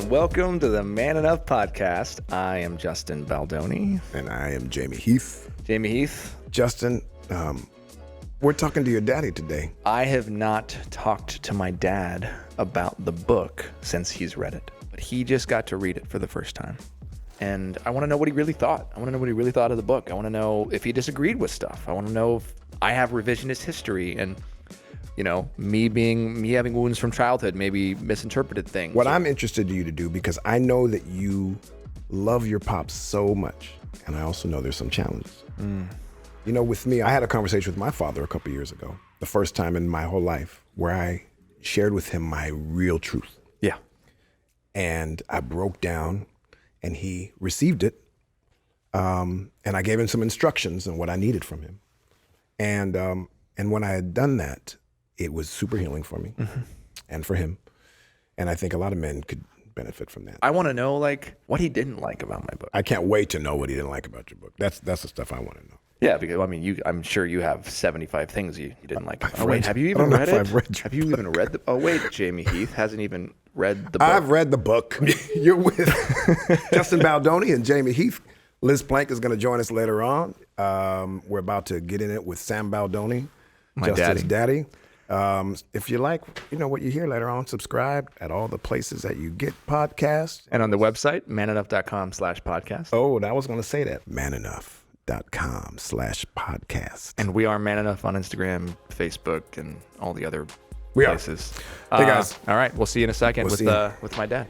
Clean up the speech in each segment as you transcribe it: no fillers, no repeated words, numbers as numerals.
and welcome to the Man Enough podcast. I am Justin Baldoni. And I am Jamie Heath. Jamie Heath. Justin, we're talking to your daddy today. I have not talked to my dad about the book since he's read it, but he just got to read it for the first time. And I want to know what he really thought. I want to know what he really thought of the book. I want to know if he disagreed with stuff. I want to know if I have revisionist history and, you know, me having wounds from childhood, maybe misinterpreted things. What I'm interested in you to do, because I know that you love your pops so much, and I also know there's some challenges. You know, with me, I had a conversation with my father a couple years ago, the first time in my whole life, where I shared with him my real truth. Yeah. And I broke down, and he received it. And I gave him some instructions on what I needed from him. And when I had done that, it was super healing for me and for him. And I think a lot of men could benefit from that. I want to know, like, what he didn't like about my book. I can't wait to know what he didn't like about your book. That's the stuff I want to know. Yeah, because I mean, I'm sure you have 75 things you didn't like. I've Oh wait, read- have you I even don't know read if it? I've read your Have you even read the? Oh wait, Jamie Heath hasn't even read the book. I've read the book. You're with Justin Baldoni and Jamie Heath. Liz Plank is going to join us later on. We're about to get in it with Sam Baldoni, My Justin's daddy. If you like, you know what you hear later on, subscribe at all the places that you get podcasts. And on the website, manenough.com/podcast. Oh, and I was going to say that. manenough.com/podcast. And we are Man Enough on Instagram, Facebook, and all the other We are. places. Hey, guys. All right, we'll see you in a second We'll see you. with my dad.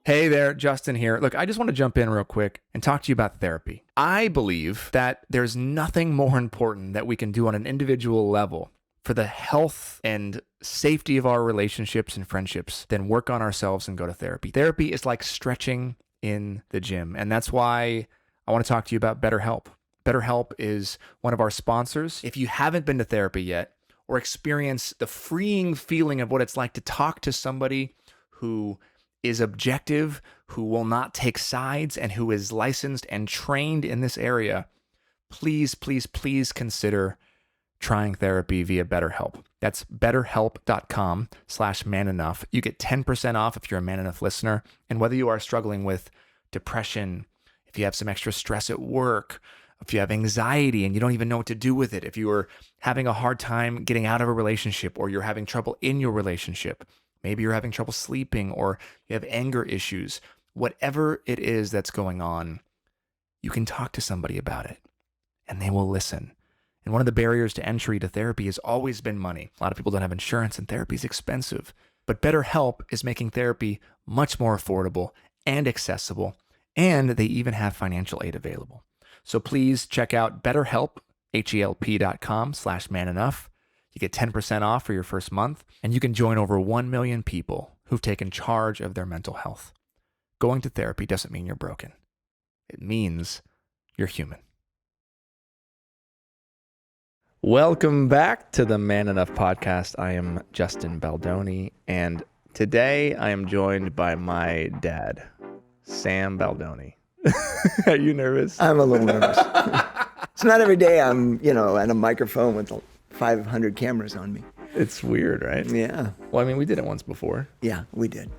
Hey there, Justin here. Look, I just want to jump in real quick and talk to you about therapy. I believe that there's nothing more important that we can do on an individual level for the health and safety of our relationships and friendships than work on ourselves and go to therapy. Therapy is like stretching in the gym, and that's why I want to talk to you about BetterHelp. BetterHelp is one of our sponsors. If you haven't been to therapy yet or experience the freeing feeling of what it's like to talk to somebody who is objective, who will not take sides, and who is licensed and trained in this area, please, please, please consider trying therapy via BetterHelp. That's betterhelp.com/manenough. You get 10% off if you're a Man Enough listener. And whether you are struggling with depression, if you have some extra stress at work, if you have anxiety and you don't even know what to do with it, if you are having a hard time getting out of a relationship, or you're having trouble in your relationship, maybe you're having trouble sleeping, or you have anger issues, whatever it is that's going on, you can talk to somebody about it and they will listen. And one of the barriers to entry to therapy has always been money. A lot of people don't have insurance and therapy is expensive. But BetterHelp is making therapy much more affordable and accessible, and they even have financial aid available. So please check out BetterHelp, HELP.com/manenough. You get 10% off for your first month, and you can join over 1 million people who've taken charge of their mental health. Going to therapy doesn't mean you're broken. It means you're human. Welcome back to the Man Enough podcast. I am Justin Baldoni, and today I am joined by my dad, Sam Baldoni. Are you nervous? I'm a little nervous. It's not every day I'm, at a microphone with 500 cameras on me. It's weird, right? Yeah. Well, I mean, we did it once before. Yeah, we did.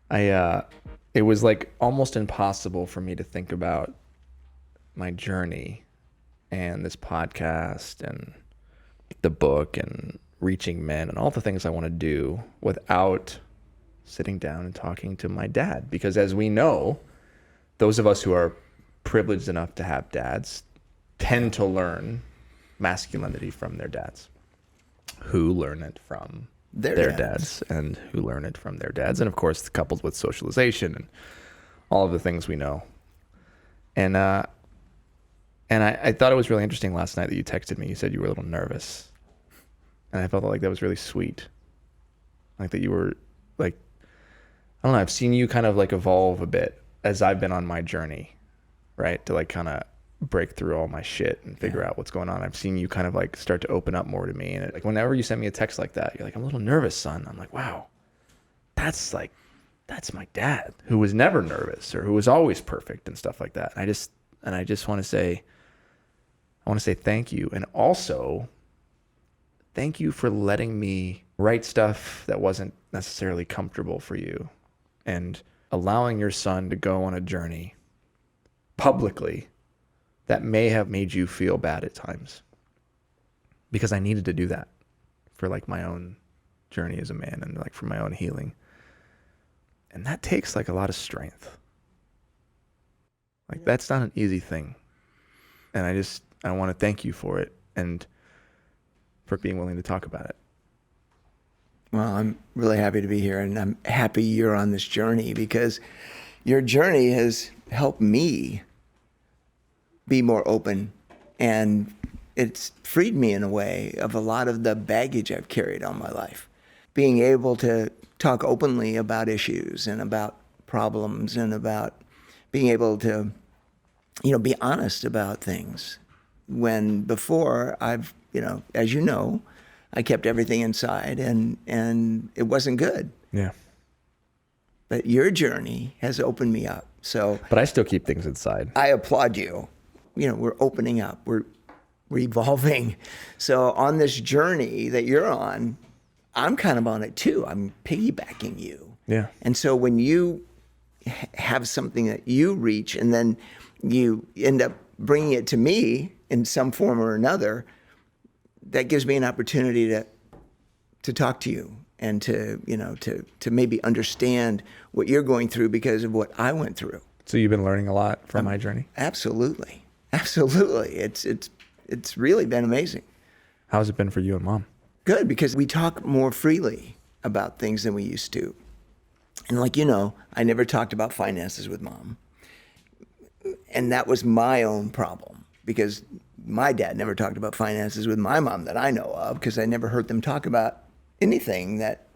It was like almost impossible for me to think about my journey and this podcast and the book and reaching men and all the things I want to do without sitting down and talking to my dad. Because as we know, those of us who are privileged enough to have dads tend to learn masculinity from their dads, who learn it from their dads, and who learn it from their dads. And of course, coupled with socialization and all of the things we know. And I thought it was really interesting last night that you texted me. You said you were a little nervous. And I felt like that was really sweet. Like that you were like, I don't know, I've seen you kind of like evolve a bit as I've been on my journey, right? To like kind of break through all my shit and figure out what's going on. I've seen you kind of like start to open up more to me. And like whenever you send me a text like that, you're like, I'm a little nervous, son. I'm like, wow, that's my dad who was never nervous or who was always perfect and stuff like that. And I just want to say, thank you. And also thank you for letting me write stuff that wasn't necessarily comfortable for you and allowing your son to go on a journey publicly that may have made you feel bad at times. Because I needed to do that for like my own journey as a man and like for my own healing. And that takes like a lot of strength. Like that's not an easy thing. And I want to thank you for it and for being willing to talk about it. Well, I'm really happy to be here, and I'm happy you're on this journey because your journey has helped me be more open, and it's freed me in a way of a lot of the baggage I've carried all my life. Being able to talk openly about issues and about problems and about being able to, be honest about things. When before I've, as you know, I kept everything inside and it wasn't good. Yeah. But your journey has opened me up. So, but I still keep things inside. I applaud you. We're opening up. We're evolving. So on this journey that you're on, I'm kind of on it too. I'm piggybacking you. Yeah. And so when you have something that you reach and then you end up bringing it to me in some form or another, that gives me an opportunity to talk to you and to maybe understand what you're going through because of what I went through. So you've been learning a lot from my journey? Absolutely. It's really been amazing. How's it been for you and Mom? Good, because we talk more freely about things than we used to. And I never talked about finances with Mom. And that was my own problem because my dad never talked about finances with my mom that I know of because I never heard them talk about anything that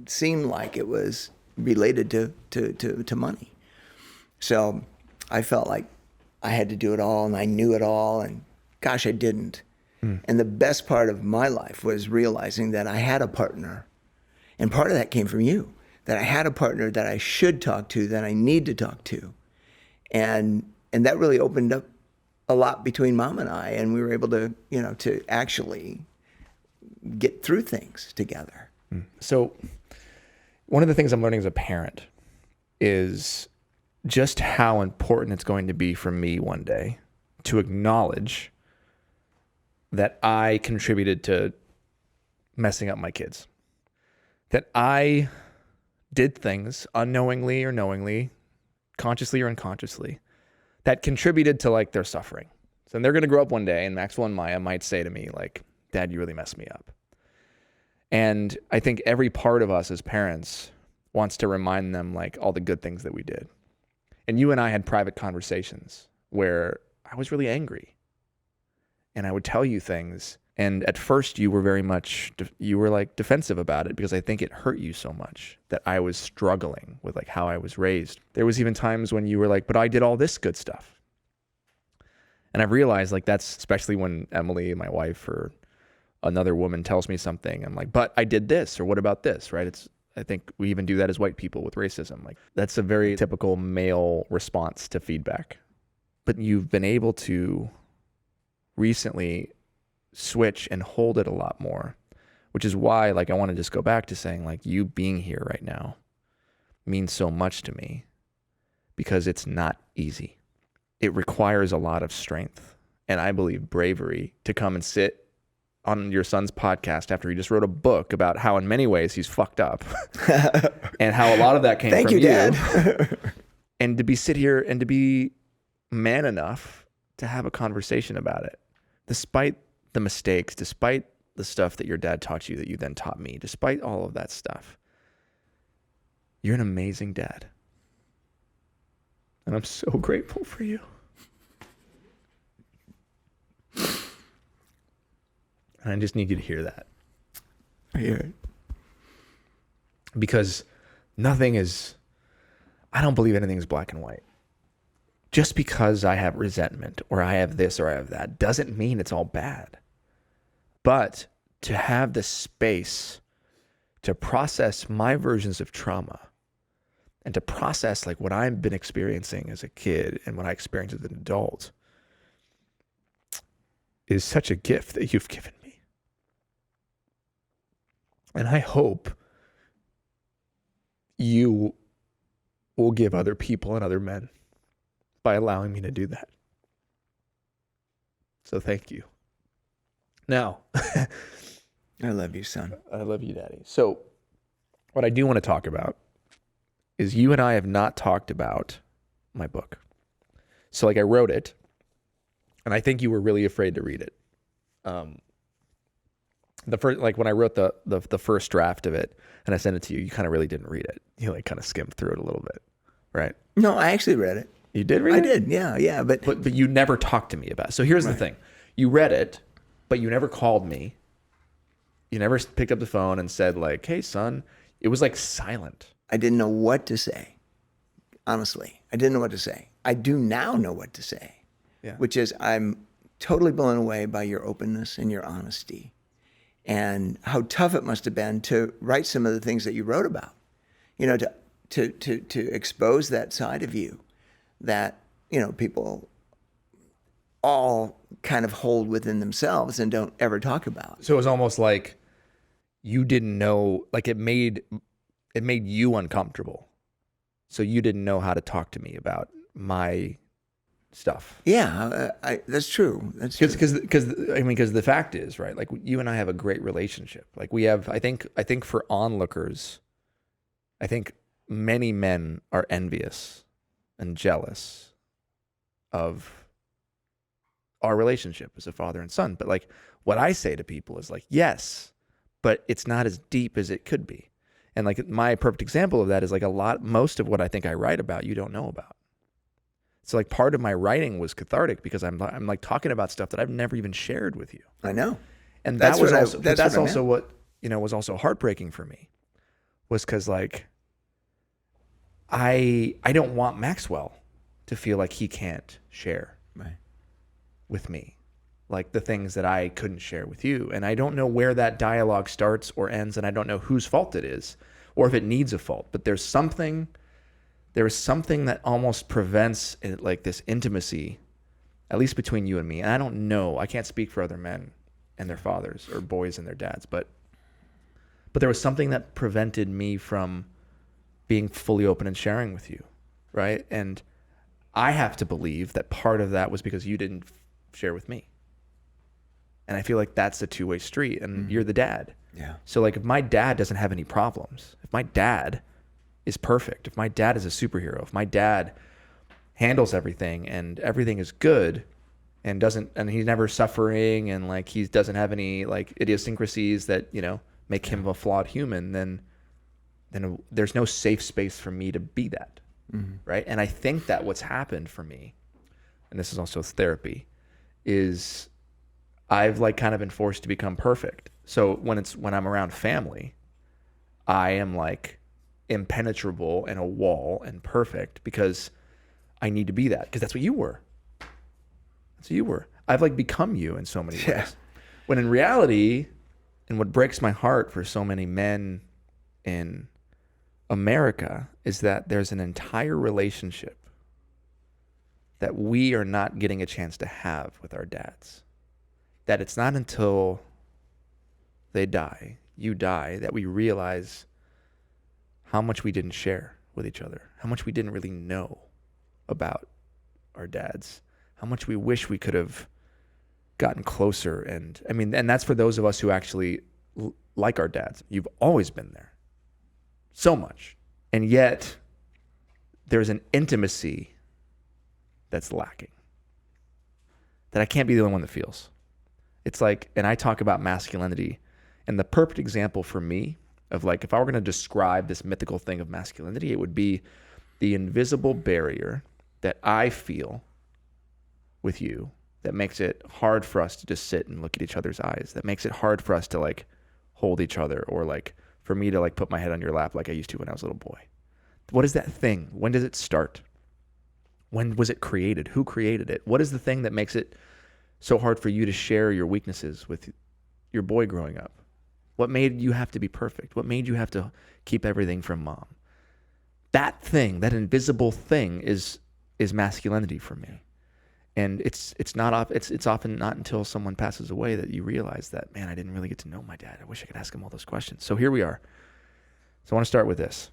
seemed like it was related to money. So I felt like I had to do it all and I knew it all, and gosh, I didn't. And the best part of my life was realizing that I had a partner, and part of that came from you, that I had a partner that I should talk to, that I need to talk to. And that really opened up a lot between Mom and I, and we were able to, to actually get through things together. So one of the things I'm learning as a parent is just how important it's going to be for me one day to acknowledge that I contributed to messing up my kids. That I did things unknowingly or knowingly, consciously or unconsciously, that contributed to like their suffering. So they're going to grow up one day and Maxwell and Maya might say to me like, Dad, you really messed me up. And I think every part of us as parents wants to remind them like all the good things that we did. And you and I had private conversations where I was really angry and I would tell you things. And at first you were very much, you were like defensive about it because I think it hurt you so much that I was struggling with like how I was raised. There was even times when you were like, but I did all this good stuff. And I've realized like that's especially when Emily, my wife, or another woman tells me something, I'm like, but I did this, or what about this, right? I think we even do that as white people with racism. Like that's a very typical male response to feedback. But you've been able to recently switch and hold it a lot more, which is why like I want to just go back to saying like you being here right now means so much to me because it's not easy. It requires a lot of strength and I believe bravery to come and sit on your son's podcast after he just wrote a book about how in many ways he's fucked up and how a lot of that came Thank from you, Dad. And to sit here and to be man enough to have a conversation about it, despite the mistakes, despite the stuff that your dad taught you that you then taught me, despite all of that stuff, you're an amazing dad. And I'm so grateful for you. And I just need you to hear that. I hear it. Because I don't believe anything is black and white. Just because I have resentment or I have this or I have that doesn't mean it's all bad. But to have the space to process my versions of trauma and to process like what I've been experiencing as a kid and what I experienced as an adult is such a gift that you've given me. And I hope you will give other people and other men by allowing me to do that. So thank you. Now, I love you, son. I love you, Daddy. So what I do want to talk about is you and I have not talked about my book. So like I wrote it, and I think you were really afraid to read it. The first, like when I wrote the first draft of it and I sent it to you, you kind of really didn't read it. You like kind of skimmed through it a little bit, right? No, I actually read it. You did read it? I did, yeah. But you never talked to me about it. So here's the thing. You read it, but you never called me. You never picked up the phone and said like, hey, son. It was like silent. I didn't know what to say. Honestly, I didn't know what to say. I do now know what to say, which is I'm totally blown away by your openness and your honesty and how tough it must have been to write some of the things that you wrote about, you know, to expose that side of you that, you know, people all kind of hold within themselves and don't ever talk about. So it was almost like you didn't know, like it made you uncomfortable. So you didn't know how to talk to me about my stuff. Yeah, that's true. That's true. Because the fact is, right, like you and I have a great relationship. Like we have, I think for onlookers, I think many men are envious and jealous of our relationship as a father and son. But like what I say to people is like, yes, but it's not as deep as it could be. And like my perfect example of that is like most of what I think I write about, you don't know about. So like part of my writing was cathartic because I'm like talking about stuff that I've never even shared with you. I know. And that's also what, you know, was also heartbreaking for me was because like I don't want Maxwell to feel like he can't share with me, like the things that I couldn't share with you. And I don't know where that dialogue starts or ends, and I don't know whose fault it is or if it needs a fault. But there's something that almost prevents it, like this intimacy, at least between you and me. And I don't know. I can't speak for other men and their fathers or boys and their dads, but there was something that prevented me from being fully open and sharing with you, right? And I have to believe that part of that was because you didn't share with me. And I feel like that's a two-way street, and you're the dad. Yeah. So like if my dad doesn't have any problems, if my dad is perfect, if my dad is a superhero, if my dad handles everything and everything is good and he's never suffering and like he doesn't have any like idiosyncrasies that, you know, make him a flawed human, then there's no safe space for me to be that. Right. And I think that what's happened for me, and this is also therapy, is I've like kind of been forced to become perfect. So when I'm around family, I am like impenetrable and a wall and perfect because I need to be that, because that's what you were. That's what you were. I've like become you in so many ways. When in reality, and what breaks my heart for so many men in America is that there's an entire relationship that we are not getting a chance to have with our dads. That it's not until they die, you die, that we realize how much we didn't share with each other, how much we didn't really know about our dads, how much we wish we could have gotten closer. And I mean, and that's for those of us who actually like our dads. You've always been there so much. And yet there's an intimacy that's lacking that I can't be the only one that feels. It's like, and I talk about masculinity, and the perfect example for me of like, if I were going to describe this mythical thing of masculinity, it would be the invisible barrier that I feel with you that makes it hard for us to just sit and look at each other's eyes, that makes it hard for us to like hold each other, or like for me to like put my head on your lap like I used to when I was a little boy. What is that thing? When does it start? When was it created? Who created it? What is the thing that makes it so hard for you to share your weaknesses with your boy growing up? What made you have to be perfect? What made you have to keep everything from mom? That thing, that invisible thing is masculinity for me. And it's often not until someone passes away that you realize that, man, I didn't really get to know my dad. I wish I could ask him all those questions. So here we are. So I want to start with this.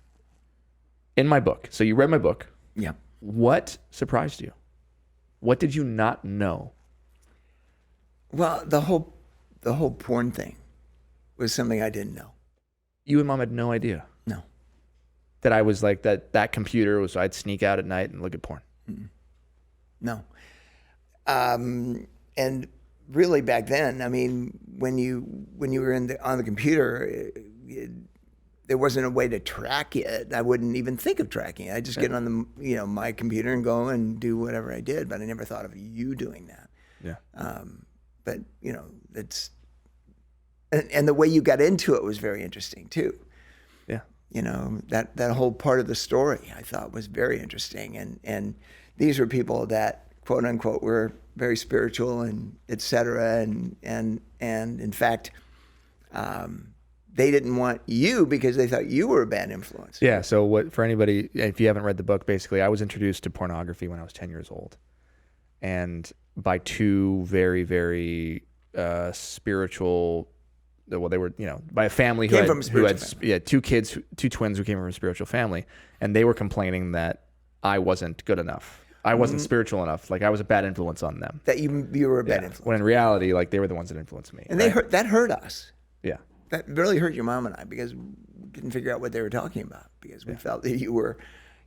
In my book, so you read my book. Yeah. What surprised you? What did you not know? Well, the whole porn thing was something I didn't know. You and Mom had no idea No. that I was like that computer was, so I'd sneak out at night and look at porn. No. And really back then, I mean, when you were on the computer, there wasn't a way to track it. I wouldn't even think of tracking it. I just get on my computer and go and do whatever I did, but I never thought of you doing that. Yeah. But it's and the way you got into it was very interesting too. Yeah. That whole part of the story I thought was very interesting, and these were people that, quote unquote, were very spiritual and et cetera, and in fact, they didn't want you because they thought you were a bad influence. Yeah. So for anybody, if you haven't read the book, basically I was introduced to pornography when I was 10 years old, and by two very, very spiritual. Well, they were, by a family who had two kids, two twins who came from a spiritual family, and they were complaining that I wasn't good enough. I wasn't spiritual enough. Like I was a bad influence on them. That you were a bad influence. When in reality, like they were the ones that influenced me. And that hurt us. Yeah. That really hurt your mom and I because we didn't figure out what they were talking about because we felt that you were,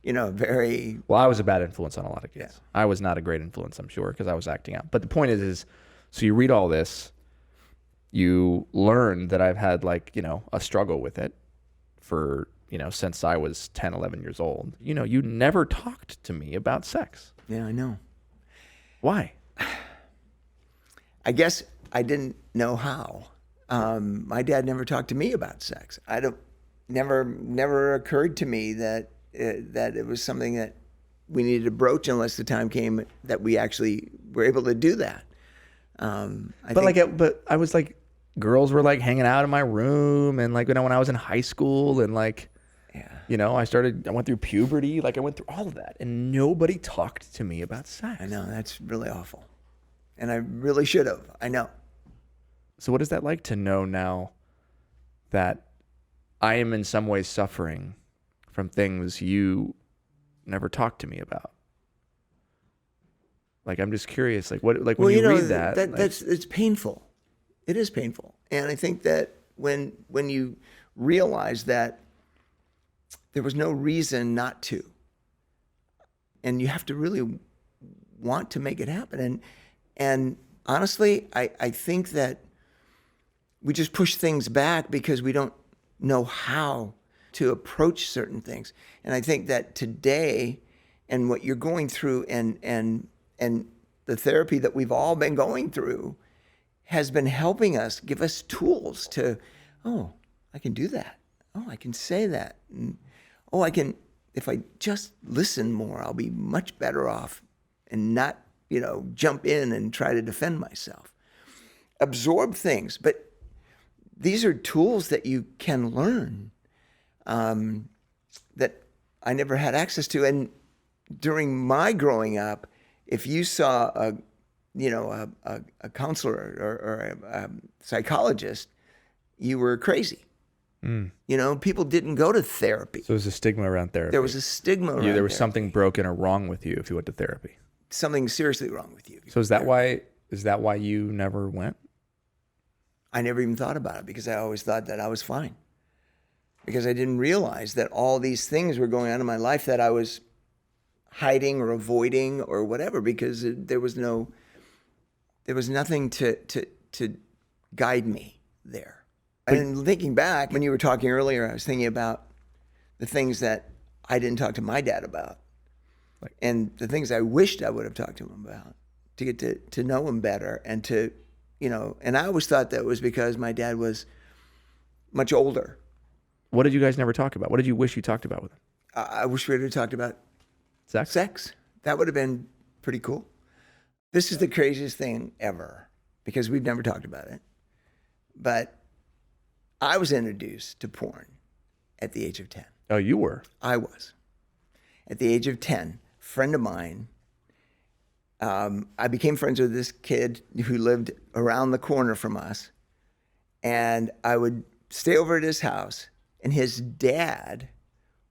very. Well, I was a bad influence on a lot of kids. Yeah. I was not a great influence, I'm sure, because I was acting out. But the point is, so you read all this, you learn that I've had a struggle with it for, since I was 10, 11 years old. You never talked to me about sex. Yeah, I know. Why? I guess I didn't know how. My dad never talked to me about sex. Never occurred to me that it was something that we needed to broach unless the time came that we actually were able to do that. But I was like, girls were like hanging out in my room, and when I was in high school, and I went through puberty, I went through all of that, and nobody talked to me about sex. I know, that's really awful, and I really should have. I know. So what is that like to know now that I am in some ways suffering from things you never talked to me about? I'm just curious, when you read that. It's painful. It is painful. And I think that when you realize that there was no reason not to, and you have to really want to make it happen. And honestly, I think that we just push things back because we don't know how to approach certain things. And I think that today, and what you're going through, and the therapy that we've all been going through has been helping us, give us tools to, I can do that. I can say that. And, I can, if I just listen more, I'll be much better off and not, jump in and try to defend myself. Absorb things. But these are tools that you can learn that I never had access to. And during my growing up, if you saw a counselor or a psychologist, you were crazy. People didn't go to therapy. So there was a stigma around therapy. There was a stigma around there was therapy. something broken or wrong with you if you went to therapy. Something seriously wrong with you. So is that why you never went? I never even thought about it because I always thought that I was fine. Because I didn't realize that all these things were going on in my life that I was hiding or avoiding or whatever, because there was nothing to guide me there. And thinking back, when you were talking earlier, I was thinking about the things that I didn't talk to my dad about, and the things I wished I would have talked to him about to get to know him better, and to, and I always thought that was because my dad was much older. What did you guys never talk about? What did you wish you talked about with him? I wish we would have talked about sex. That would have been pretty cool. This is the craziest thing ever because we've never talked about it. But I was introduced to porn at the age of 10. Oh, you were? I was. At the age of 10, a friend of mine I became friends with this kid who lived around the corner from us, and I would stay over at his house, and his dad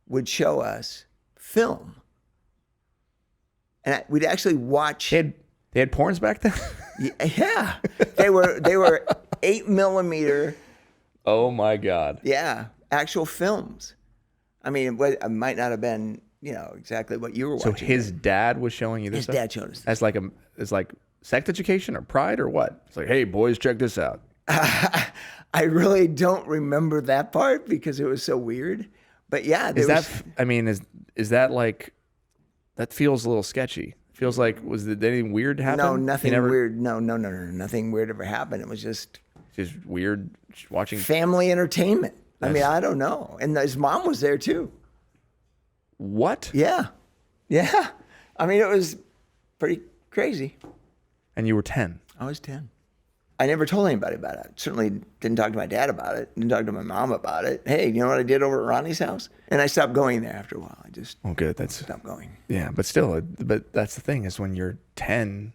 would show us film, and we'd actually watch. They had porns back then? Yeah, they were 8mm. Oh my God. Yeah, actual films. I mean, it might not have been, exactly what you were So watching. his dad was showing you this His stuff? dad showed us. As like sex education or pride or what? It's like, hey boys, check this out. I really don't remember that part because it was so weird. But yeah, Is that like, that feels a little sketchy. Feels like, was there anything weird happen? No, nothing weird. No, nothing weird ever happened. It was just weird watching. family entertainment. I mean, I don't know. And his mom was there too. What? Yeah. I mean, it was pretty crazy. And you were 10. I was 10. I never told anybody about it. Certainly didn't talk to my dad about it. Didn't talk to my mom about it. Hey, you know what I did over at Ronnie's house? And I stopped going there after a while. I just Good. stopped going. Yeah, but still, but that's the thing is when you're 10,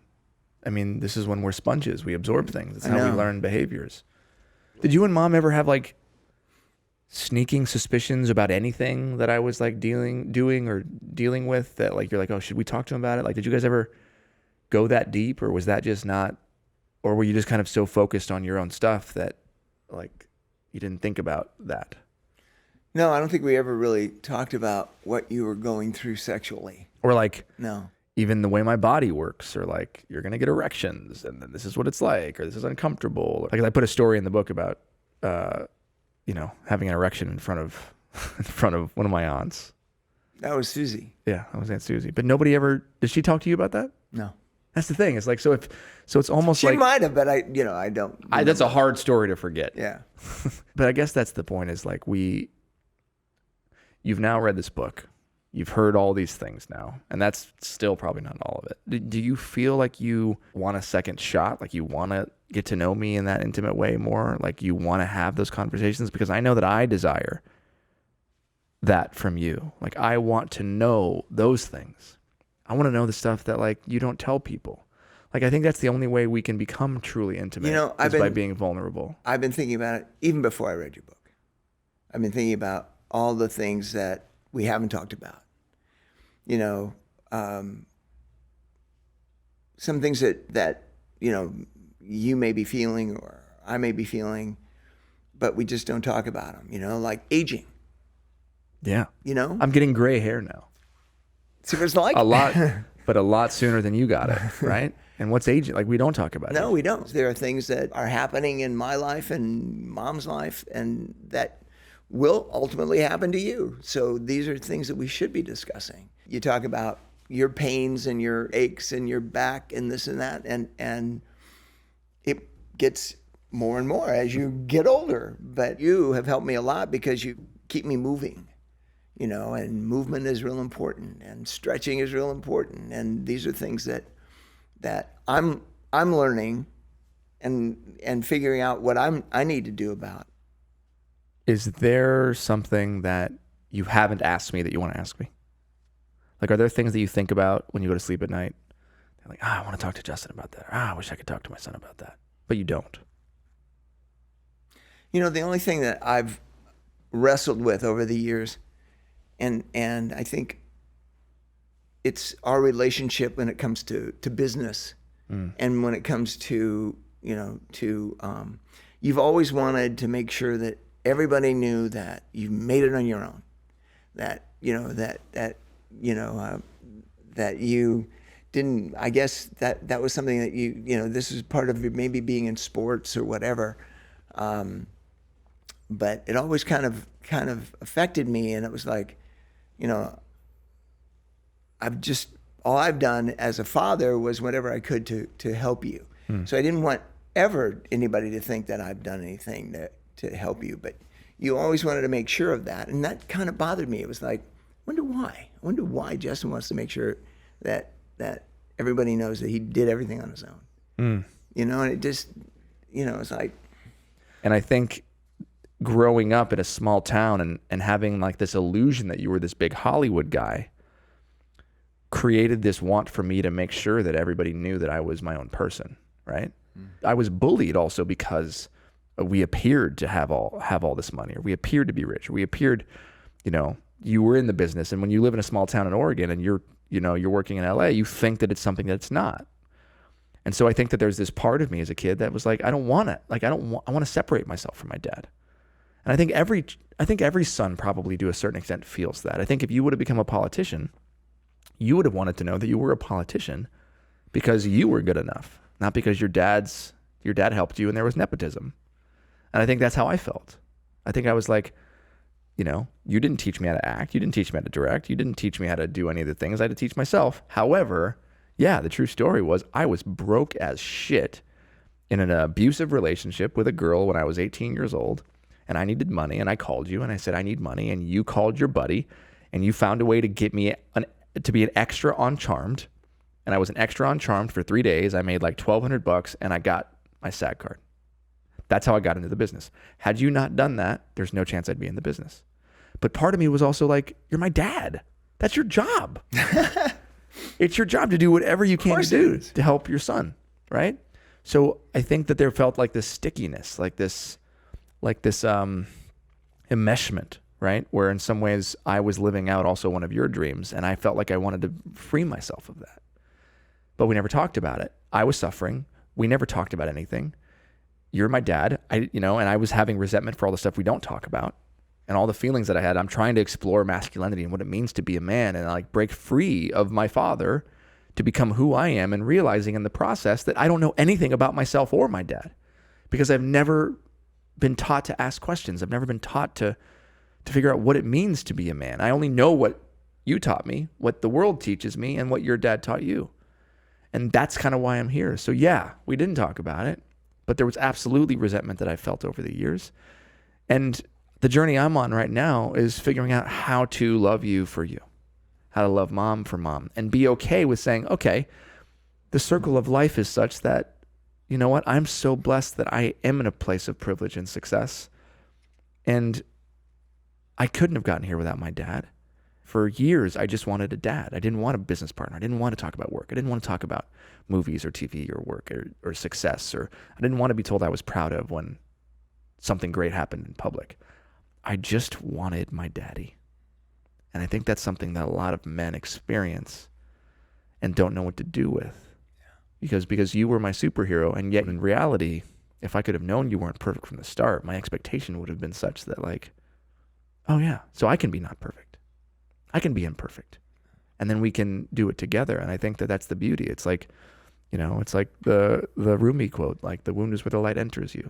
I mean, this is when we're sponges. We absorb things. That's how we learn behaviors. Did you and mom ever have like sneaking suspicions about anything that I was like doing or dealing with that like, you're like, oh, should we talk to him about it? Like, did you guys ever go that deep, or was that just not, or were you just kind of so focused on your own stuff that like you didn't think about that? No, I don't think we ever really talked about what you were going through sexually. Or like, No. even the way my body works, or like, you're going to get erections and then this is what it's like, or this is uncomfortable. Like I put a story in the book about, having an erection in front of one of my aunts. That was Susie. Yeah, that was Aunt Susie. But nobody ever, did she talk to you about that? No. That's the thing. It's like, so it's almost She like, might have, but I don't. that's a hard story to forget. Yeah. But I guess that's the point is like you've now read this book. You've heard all these things now, and that's still probably not all of it. Do you feel like you want a second shot? Like you want to get to know me in that intimate way more? Like you want to have those conversations? Because I know that I desire that from you. Like I want to know those things. I want to know the stuff that like you don't tell people. Like I think that's the only way we can become truly intimate is by being vulnerable. I've been thinking about it even before I read your book. I've been thinking about all the things that we haven't talked about. Some things that you may be feeling or I may be feeling, but we just don't talk about them. Like aging. Yeah. I'm I'm getting gray hair now. See what it's like? A lot, but a lot sooner than you got it, right? And what's aging? Like we don't talk about it. No, we don't. There are things that are happening in my life and mom's life, and that will ultimately happen to you. So these are things that we should be discussing. You talk about your pains and your aches and your back and this and that, and it gets more and more as you get older. But you have helped me a lot because you keep me moving. And movement is real important, and stretching is real important, and these are things that I'm learning and figuring out what I need to do about. Is there something that you haven't asked me that you want to ask me? Like, are there things that you think about when you go to sleep at night? You're like, I want to talk to Justin about that. I wish I could talk to my son about that, but you don't. The only thing that I've wrestled with over the years. And I think it's our relationship when it comes to business, and when it comes to you've always wanted to make sure that everybody knew that you made it on your own, that that you didn't. I guess that was something that this is part of maybe being in sports or whatever, but it always kind of affected me, and it was like. All I've done as a father was whatever I could to help you. So I didn't want ever anybody to think that I've done anything to help you, but you always wanted to make sure of that. And that kind of bothered me. It was like, I wonder why Justin wants to make sure that everybody knows that he did everything on his own. And it just, it's like. And I think growing up in a small town and having like this illusion that you were this big Hollywood guy created this want for me to make sure that everybody knew that I was my own person, right? I was bullied also because we appeared to have all this money, or we appeared to be rich, or we appeared, you were in the business. And when you live in a small town in Oregon and you're working in LA, you think that it's something that it's not. And so I think that there's this part of me as a kid that was like, I want to separate myself from my dad. And I think every son probably to a certain extent feels that. I think if you would have become a politician, you would have wanted to know that you were a politician because you were good enough, not because your dad helped you and there was nepotism. And I think that's how I felt. I think I was like, you didn't teach me how to act. You didn't teach me how to direct. You didn't teach me how to do any of the things. I had to teach myself. However, yeah, the true story was I was broke as shit in an abusive relationship with a girl when I was 18 years old, and I needed money, and I called you and I said, I need money, and you called your buddy and you found a way to get me to be an extra on Charmed, and I was an extra on Charmed for 3 days. I made like $1,200 and I got my SAG card. That's how I got into the business. Had you not done that, there's no chance I'd be in the business. But part of me was also like, you're my dad. That's your job. It's your job to do whatever you can to do to help your son, right? So I think that there felt like this stickiness, like this enmeshment, right? Where in some ways I was living out also one of your dreams, and I felt like I wanted to free myself of that. But we never talked about it. I was suffering. We never talked about anything. You're my dad, and I was having resentment for all the stuff we don't talk about and all the feelings that I had. I'm trying to explore masculinity and what it means to be a man and like break free of my father to become who I am, and realizing in the process that I don't know anything about myself or my dad because I've never been taught to ask questions. I've never been taught to figure out what it means to be a man. I only know what you taught me, what the world teaches me, and what your dad taught you. And that's kind of why I'm here. So yeah, we didn't talk about it, but there was absolutely resentment that I felt over the years. And the journey I'm on right now is figuring out how to love you for you, how to love mom for mom, and be okay with saying, okay, the circle of life is such that, you know what, I'm so blessed that I am in a place of privilege and success. And I couldn't have gotten here without my dad. For years, I just wanted a dad. I didn't want a business partner. I didn't want to talk about work. I didn't want to talk about movies or TV or work or success. Or I didn't want to be told I was proud of when something great happened in public. I just wanted my daddy. And I think that's something that a lot of men experience and don't know what to do with. Because you were my superhero, and yet in reality, if I could have known you weren't perfect from the start, my expectation would have been such that like, oh yeah, so I can be not perfect. I can be imperfect. And then we can do it together. And I think that that's the beauty. It's like, it's like the Rumi quote, like the wound is where the light enters you.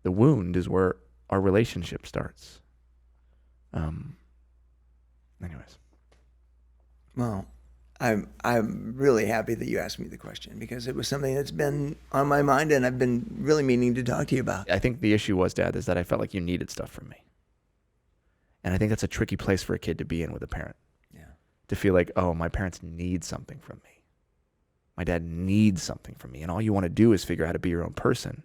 The wound is where our relationship starts. Anyways. Well, I'm really happy that you asked me the question, because it was something that's been on my mind and I've been really meaning to talk to you about. I think the issue was, Dad, is that I felt like you needed stuff from me. And I think that's a tricky place for a kid to be in with a parent. Yeah. To feel like, oh, my parents need something from me. My dad needs something from me. And all you want to do is figure out how to be your own person.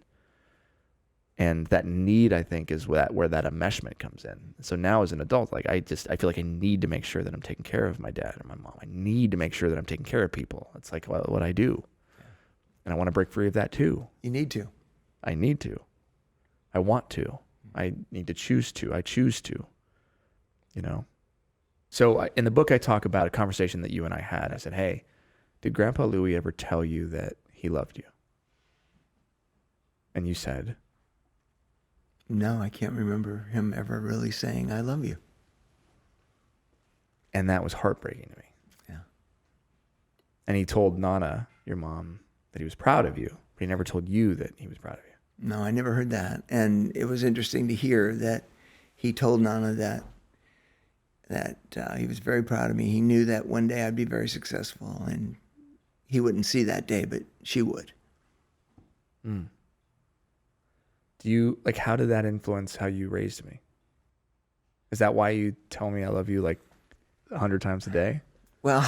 And that need, I think, is where that enmeshment comes in. So now as an adult, like I feel like I need to make sure that I'm taking care of my dad or my mom. I need to make sure that I'm taking care of people. It's like what I do. Yeah. And I want to break free of that too. You need to. I need to. I want to. I need to choose to. I choose to. So in the book, I talk about a conversation that you and I had. I said, hey, did Grandpa Louie ever tell you that he loved you? And you said, no, I can't remember him ever really saying, I love you. And that was heartbreaking to me. Yeah. And he told Nana, your mom, that he was proud of you, but he never told you that he was proud of you. No, I never heard that. And it was interesting to hear that he told Nana that he was very proud of me. He knew that one day I'd be very successful, and he wouldn't see that day, but she would. Mm. How did that influence how you raised me? Is that why you tell me I love you like 100 times a day? Well,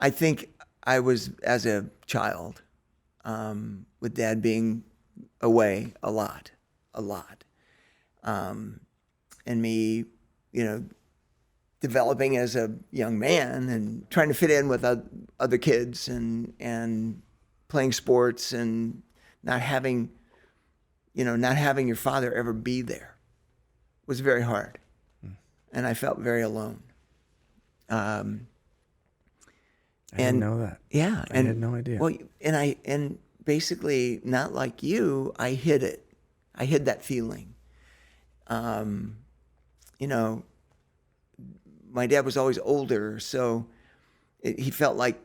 I think I was, as a child, with Dad being away a lot. And me, developing as a young man and trying to fit in with other kids and playing sports and not having your father ever be there was very hard. And I felt very alone. I didn't know that. Yeah. I had no idea. Well, and basically, not like you, I hid it. I hid that feeling. My dad was always older, so he felt like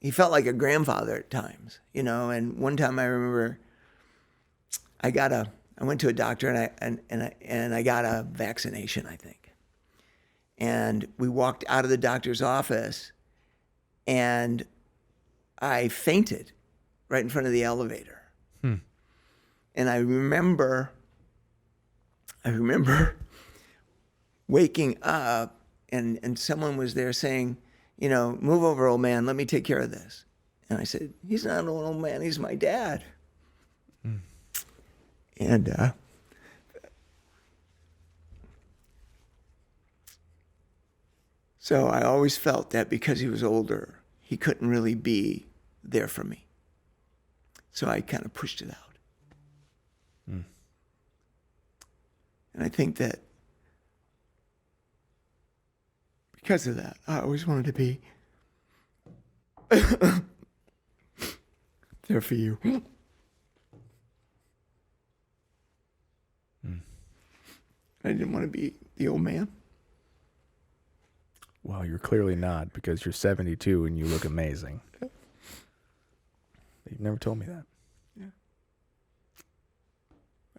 a grandfather at times, And one time I remember, I went to a doctor and I got a vaccination, I think. And we walked out of the doctor's office, and I fainted right in front of the elevator. And I remember waking up, and someone was there saying, move over, old man, let me take care of this. And I said, he's not an old man, he's my dad. And so I always felt that because he was older, he couldn't really be there for me. So I kind of pushed it out. And I think that because of that, I always wanted to be there for you. I didn't want to be the old man. Well, you're clearly not, because you're 72 and you look amazing. You've never told me that. Yeah.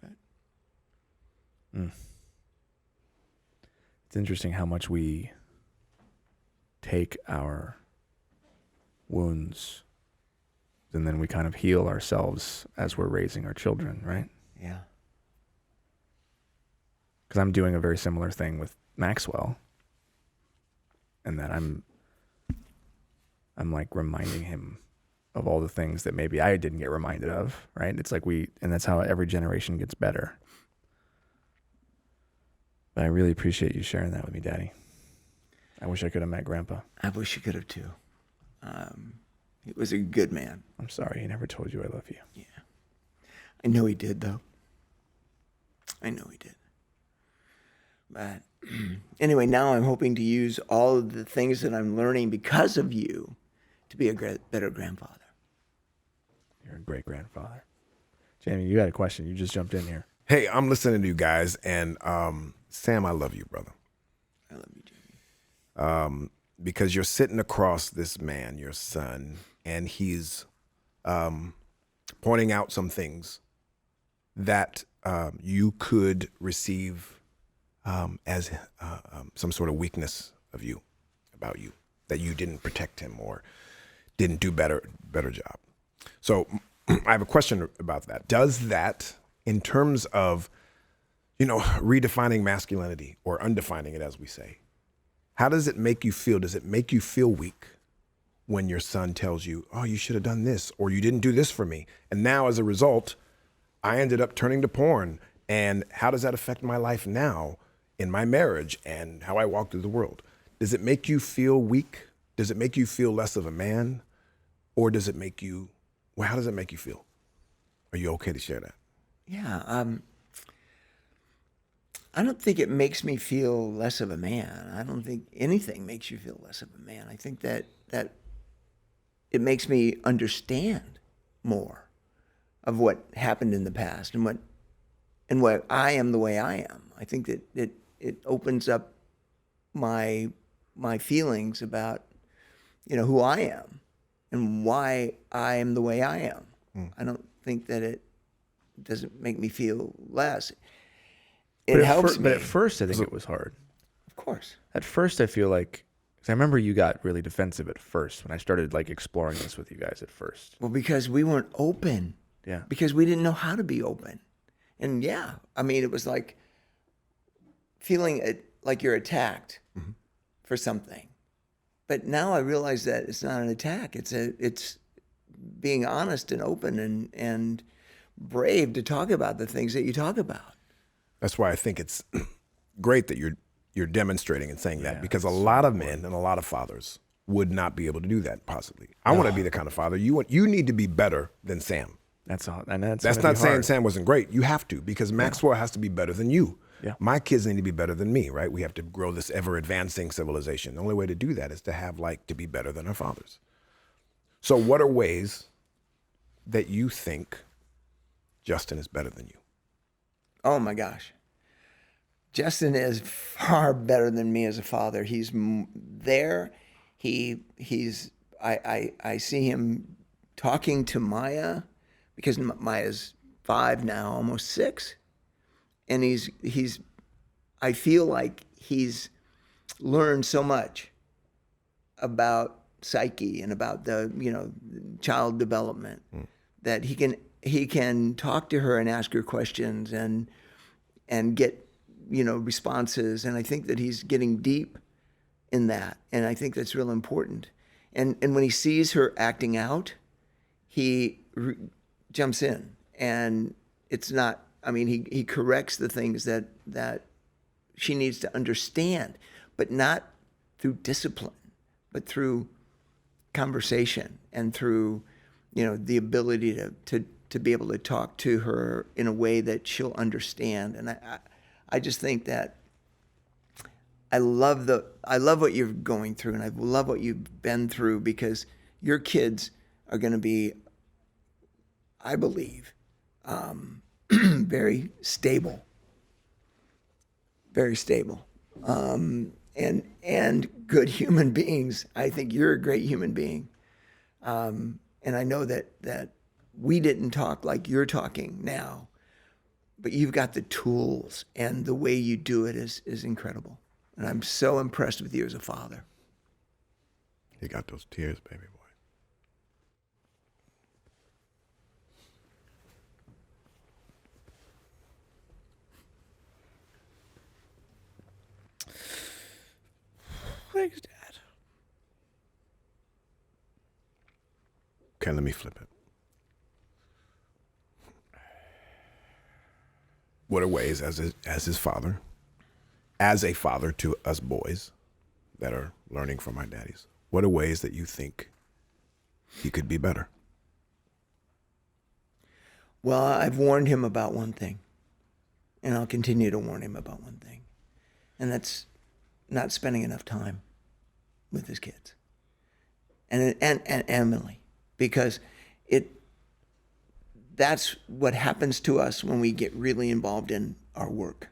Right. It's interesting how much we take our wounds and then we kind of heal ourselves as we're raising our children, right? Yeah. Because I'm doing a very similar thing with Maxwell, and that I'm like reminding him of all the things that maybe I didn't get reminded of, right? It's like and that's how every generation gets better. But I really appreciate you sharing that with me, Daddy. I wish I could have met Grandpa. I wish you could have too. He was a good man. I'm sorry he never told you I love you. Yeah. I know he did, though. I know he did. But anyway, now I'm hoping to use all of the things that I'm learning because of you to be a better grandfather. You're a great grandfather. Jamie, you had a question. You just jumped in here. Hey, I'm listening to you guys, and Sam, I love you, brother. I love you, Jamie. Because you're sitting across this man, your son, and he's pointing out some things that you could receive as some sort of weakness of you, about you, that you didn't protect him or didn't do better job. So I have a question about that. Does that, in terms of, redefining masculinity or undefining it, as we say, how does it make you feel? Does it make you feel weak when your son tells you, oh, you should have done this, or you didn't do this for me? And now as a result, I ended up turning to porn. And how does that affect my life now in my marriage and how I walk through the world? Does it make you feel weak? Does it make you feel less of a man? Or does it make you, how does it make you feel? Are you okay to share that? Yeah. I don't think it makes me feel less of a man. I don't think anything makes you feel less of a man. I think that it makes me understand more of what happened in the past and what I am the way I am. I think that it opens up my feelings about, who I am and why I am the way I am. I don't think that it doesn't make me feel less. It helps me. But at first, I think it was hard. Of course. At first, I feel like, because I remember you got really defensive at first when I started exploring this with you guys at first. Well, because we weren't open. Yeah. Because we didn't know how to be open. And yeah, it was like feeling like you're attacked for something. But now I realize that it's not an attack. It's being honest and open and brave to talk about the things that you talk about. That's why I think it's great that you're you're demonstrating and saying that, Yeah, because a that's so lot of men and a lot of fathers would not be able to do that possibly. I want to be the kind of father you need to be better than Sam. That's all, and that's Not gonna be saying hard. Sam wasn't great. You have to, because Maxwell has to be better than you. Yeah. My kids need to be better than me, right? We have to grow this ever advancing civilization. The only way to do that is to have to be better than our fathers. So what are ways that you think Justin is better than you? Oh my gosh. Justin is far better than me as a father. He's there. I see him talking to Maya, because Maya's 5 now, almost 6. And I feel like he's learned so much about psyche and about the, child development, that he can talk to her and ask her questions and get, responses. And I think that he's getting deep in that. And I think that's real important. And when he sees her acting out, he jumps in, and it's not, he corrects the things that she needs to understand, but not through discipline, but through conversation and through, the ability to be able to talk to her in a way that she'll understand. And I just think that I love what you're going through, and I love what you've been through, because your kids are going to be, I believe, very stable, and good human beings. I think you're a great human being, and I know that we didn't talk like you're talking now, but you've got the tools, and the way you do it is incredible. And I'm so impressed with you as a father. You got those tears, baby boy. Thanks, Dad. Okay, let me flip it. What are ways, as his father, as a father to us boys that are learning from our daddies, what are ways that you think he could be better? Well, I've warned him about one thing, and I'll continue to warn him about one thing, and that's not spending enough time with his kids and Emily, because that's what happens to us when we get really involved in our work.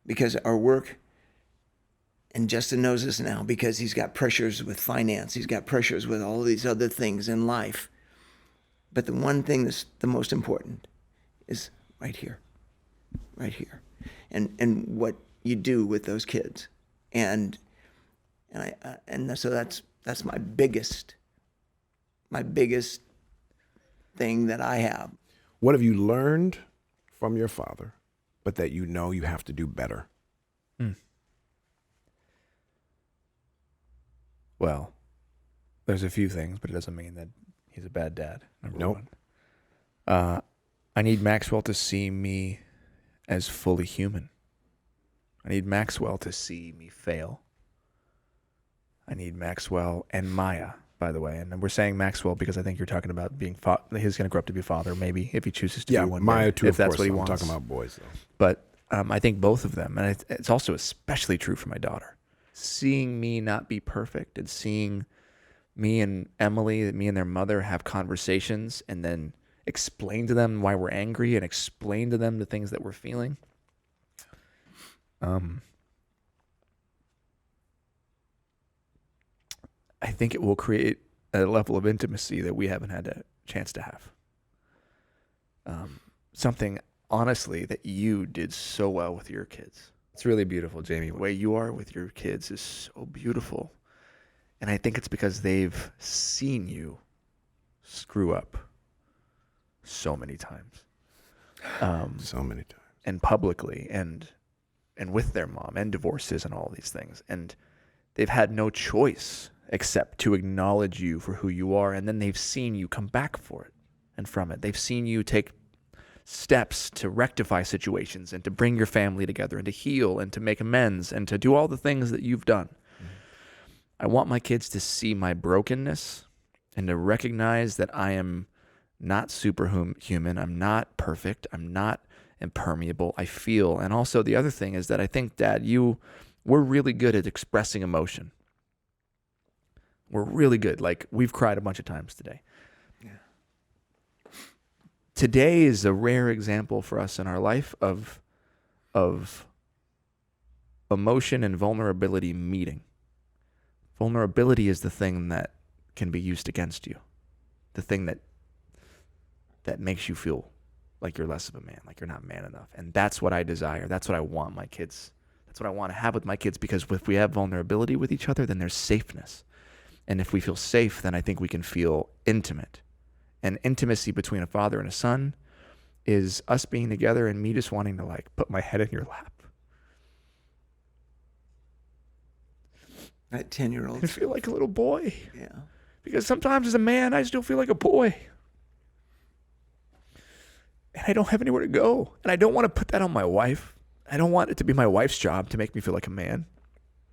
Because our work, and Justin knows this now, because he's got pressures with finance, he's got pressures with all of these other things in life. But the one thing that's the most important is right here. And what you do with those kids. And so that's my biggest thing that I have. What have you learned from your father, but that you know you have to do better? Well, there's a few things, but it doesn't mean that he's a bad dad. Number one. I need Maxwell to see me as fully human. I need Maxwell to see me fail. I need Maxwell and Maya, by the way. And we're saying Maxwell because I think you're talking about being he's going to grow up to be a father, maybe, if he chooses to be one Maya day, too, if of that's course. what he I'm wants. talking about boys, though. But I think both of them, and it's also especially true for my daughter. Seeing me not be perfect, and seeing me and Emily, me and their mother have conversations, and then explain to them why we're angry, and explain to them the things that we're feeling. I think it will create a level of intimacy that we haven't had a chance to have. Something, honestly, that you did so well with your kids. It's really beautiful, Jamie. The way you are with your kids is so beautiful. And I think it's because they've seen you screw up so many times. So many times. And publicly, and with their mom, and divorces and all these things. And they've had no choice except to acknowledge you for who you are. And then they've seen you come back for it and from it. They've seen you take steps to rectify situations and to bring your family together and to heal and to make amends and to do all the things that you've done. I want my kids to see my brokenness and to recognize that I am not superhuman. I'm not perfect. I'm not impermeable. I feel. And also the other thing is that I think, Dad, we're really good at expressing emotion. We're really good. Like, we've cried a bunch of times today. Yeah. Today is a rare example for us in our life of emotion and vulnerability meeting. Vulnerability is the thing that can be used against you. The thing that makes you feel like you're less of a man, like you're not man enough. And that's what I desire. That's what I want my kids. That's what I want to have with my kids, because if we have vulnerability with each other, then there's safeness. And if we feel safe, then I think we can feel intimate. And intimacy between a father and a son is us being together and me just wanting to like put my head in your lap. That 10-year-old. I feel like a little boy. Yeah. Because sometimes as a man, I still feel like a boy. And I don't have anywhere to go. And I don't want to put that on my wife. I don't want it to be my wife's job to make me feel like a man.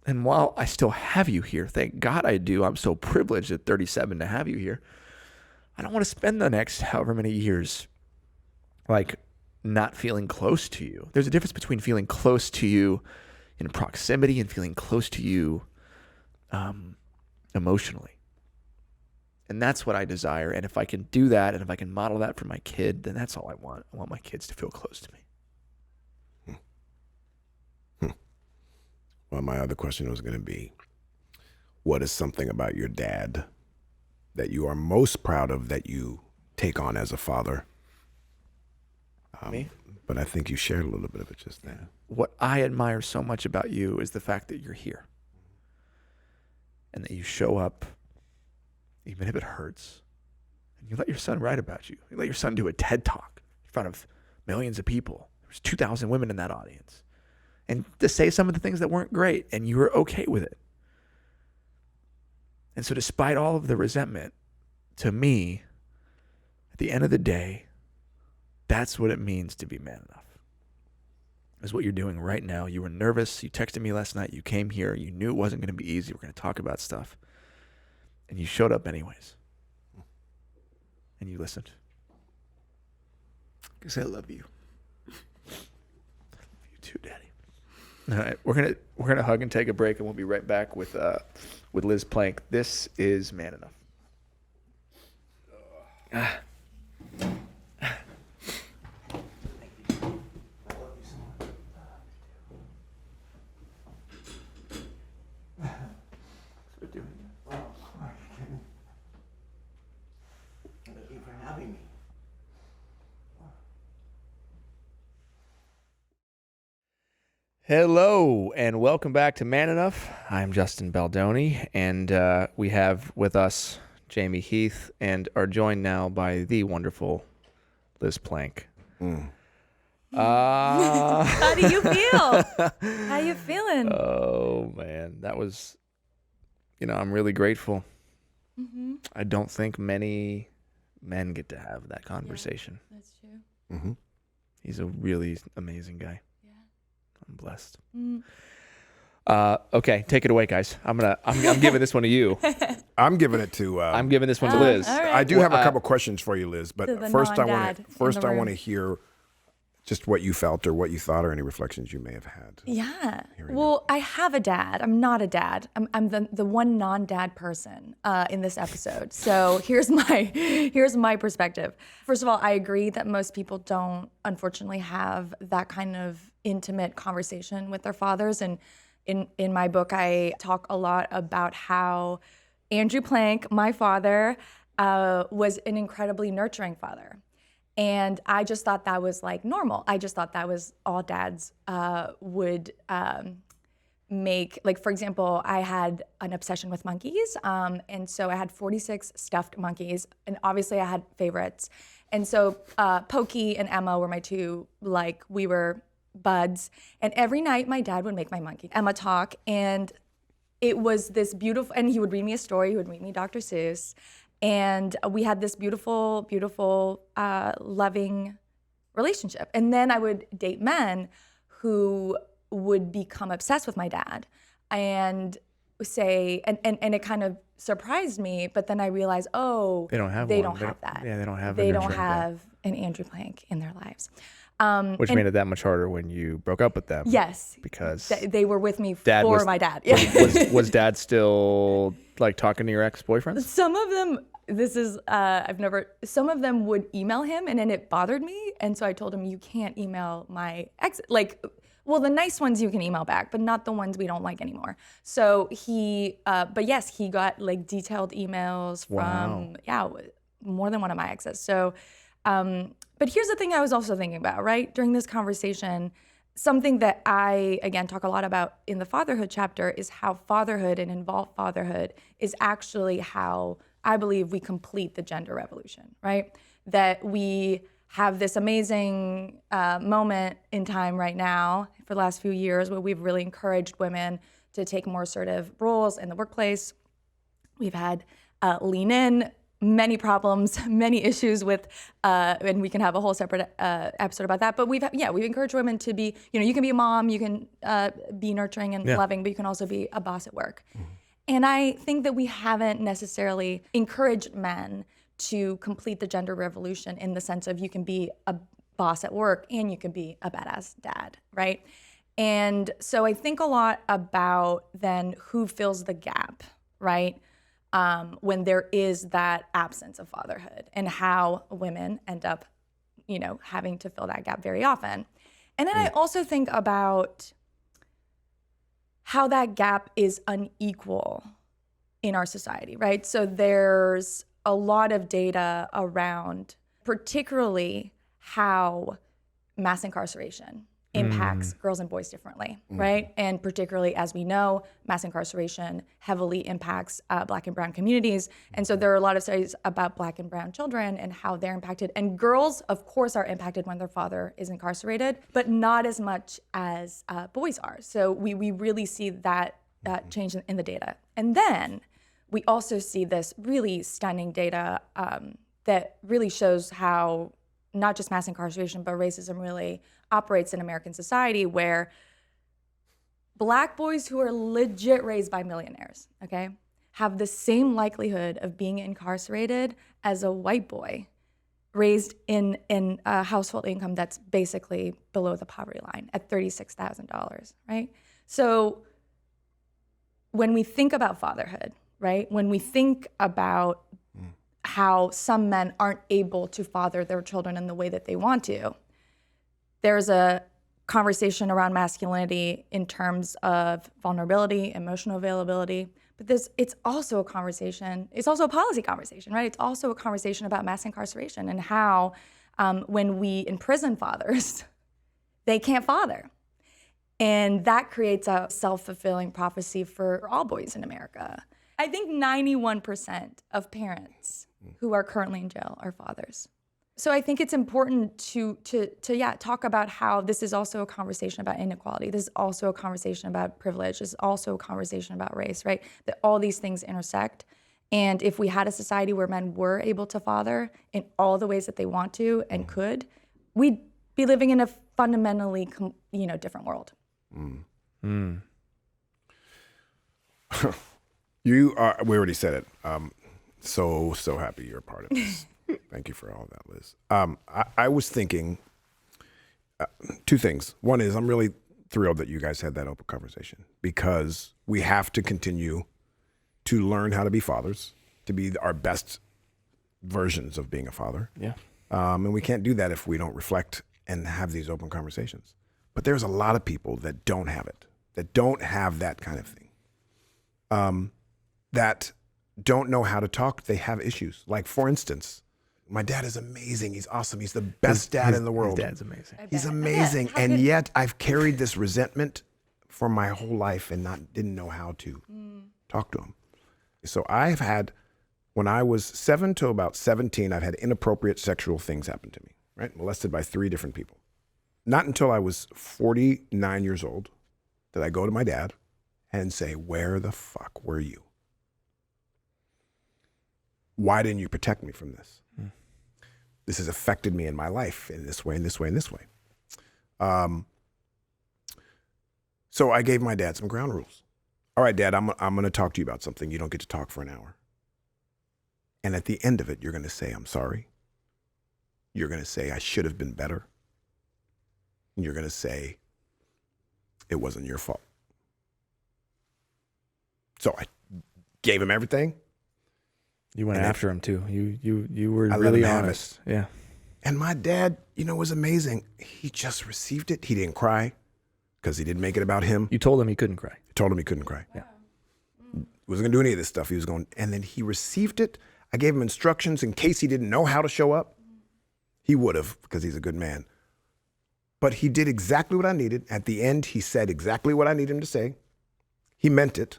And while I still have you here, thank God I do. I'm so privileged at 37 to have you here. I don't want to spend the next however many years like not feeling close to you. There's a difference between feeling close to you in proximity and feeling close to you emotionally. And that's what I desire. And if I can do that, and if I can model that for my kid, then that's all I want. I want my kids to feel close to me. Well, my other question was going to be, what is something about your dad that you are most proud of that you take on as a father? Me? But I think you shared a little bit of it just then. What I admire so much about you is the fact that you're here. And that you show up, even if it hurts. And you let your son write about you. You let your son do a TED Talk in front of millions of people. There was 2,000 women in that audience. And to say some of the things that weren't great, and you were okay with it. And so despite all of the resentment, to me, at the end of the day, that's what it means to be man enough. Is what you're doing right now. You were nervous. You texted me last night. You came here. You knew it wasn't going to be easy. We're going to talk about stuff. And you showed up anyways. And you listened. Because I love you. You too, Daddy. All right, we're gonna hug and take a break, and we'll be right back with Liz Plank. This is Man Enough. Thank you for having me. Hello, and welcome back to Man Enough. I'm Justin Baldoni, and we have with us Jamie Heath, and are joined now by the wonderful Liz Plank. How do you feel? How you feeling? Oh, man. That was, I'm really grateful. Mm-hmm. I don't think many men get to have that conversation. Yeah, that's true. Mm-hmm. He's a really amazing guy. Yeah. I'm blessed. Mm. Okay, take it away, guys. I'm giving this one to you. I'm giving it to. I'm giving this one to Liz. all right. I do have a couple questions for you, Liz. But To the first, I non-dad want in the room. to hear just what you felt or what you thought or any reflections you may have had. Yeah. Hearing Well, I have a dad. I'm not a dad. I'm the one non-dad person in this episode. So here's my perspective. First of all, I agree that most people don't, unfortunately, have that kind of intimate conversation with their fathers. And in my book, I talk a lot about how Andrew Plank, my father, was an incredibly nurturing father. And I just thought that was like normal. I just thought that was all dads would make. Like, for example, I had an obsession with monkeys. And so I had 46 stuffed monkeys. And obviously I had favorites. And so Pokey and Emma were my two, we were buds. And every night my dad would make my monkey Emma talk. And it was this beautiful, and he would read me a story. He would read me Dr. Seuss. And we had this beautiful, beautiful, loving relationship. And then I would date men who would become obsessed with my dad and say, and it kind of surprised me, but then I realized, oh, They don't have they one. don't have that. Yeah, they don't have a They don't nurturing dad. have an Andrew Plank in their lives. Which made it that much harder when you broke up with them. Yes. Because They were with me Dad for was- my dad. was dad still like talking to your ex-boyfriends? Some of them, some of them would email him and then it bothered me. And so I told him, you can't email my ex. Like, well, the nice ones you can email back, but not the ones we don't like anymore. So but yes, he got like detailed emails from, more than one of my exes. So, but here's the thing I was also thinking about, right? During this conversation, something that I, again, talk a lot about in the fatherhood chapter is how fatherhood and involved fatherhood is actually how I believe we complete the gender revolution, right? That we have this amazing moment in time right now for the last few years where we've really encouraged women to take more assertive roles in the workplace. We've had lean in, many problems, many issues with, and we can have a whole separate episode about that. But we've encouraged women to be, you can be a mom, you can be nurturing and loving, but you can also be a boss at work. And I think that we haven't necessarily encouraged men to complete the gender revolution in the sense of you can be a boss at work and you can be a badass dad, right? And so I think a lot about then who fills the gap, right? When there is that absence of fatherhood and how women end up, having to fill that gap very often. And then I also think about how that gap is unequal in our society, right? So there's a lot of data around particularly how mass incarceration impacts girls and boys differently, right? And particularly, as we know, mass incarceration heavily impacts Black and brown communities. And so there are a lot of studies about Black and brown children and how they're impacted. And girls, of course, are impacted when their father is incarcerated, but not as much as boys are. So we really see that change in the data. And then we also see this really stunning data that really shows how not just mass incarceration, but racism really operates in American society, where Black boys who are legit raised by millionaires, okay, have the same likelihood of being incarcerated as a white boy raised in a household income that's basically below the poverty line at $36,000, right? So when we think about fatherhood, right, when we think about how some men aren't able to father their children in the way that they want to, there's a conversation around masculinity in terms of vulnerability, emotional availability, but it's also a conversation, it's also a policy conversation, right? It's also a conversation about mass incarceration and how when we imprison fathers, they can't father. And that creates a self-fulfilling prophecy for all boys in America. I think 91% of parents who are currently in jail are fathers. So I think it's important to talk about how this is also a conversation about inequality. This is also a conversation about privilege. This is also a conversation about race, right? That all these things intersect. And if we had a society where men were able to father in all the ways that they want to and could, we'd be living in a fundamentally, different world. We already said it. So happy you're a part of this. Thank you for all that, Liz. I was thinking two things. One is I'm really thrilled that you guys had that open conversation, because we have to continue to learn how to be fathers, to be our best versions of being a father. Yeah. And we can't do that if we don't reflect and have these open conversations. But there's a lot of people that don't have it, that don't have that kind of thing, that don't know how to talk. They have issues. Like, for instance, my dad is amazing. He's awesome. He's the best dad in the world. His dad's amazing. He's amazing. And yet I've carried this resentment for my whole life and didn't know how to talk to him. So I've had, when I was 7 to about 17, I've had inappropriate sexual things happen to me, right? Molested by 3 different people. Not until I was 49 years old did I go to my dad and say, where the fuck were you? Why didn't you protect me from this? This has affected me in my life in this way, in this way, in this way. So I gave my dad some ground rules. All right, Dad, I'm going to talk to you about something. You don't get to talk for an hour. And at the end of it, you're going to say, I'm sorry. You're going to say, I should have been better. And you're going to say, it wasn't your fault. So I gave him everything. You went after him too. You were I let really him have honest. Yeah. And my dad, was amazing. He just received it. He didn't cry because he didn't make it about him. You told him he couldn't cry. I told him he couldn't cry. Yeah. Wasn't going to do any of this stuff. He was going, and then he received it. I gave him instructions in case he didn't know how to show up. He would have, because he's a good man. But he did exactly what I needed. At the end, he said exactly what I needed him to say. He meant it.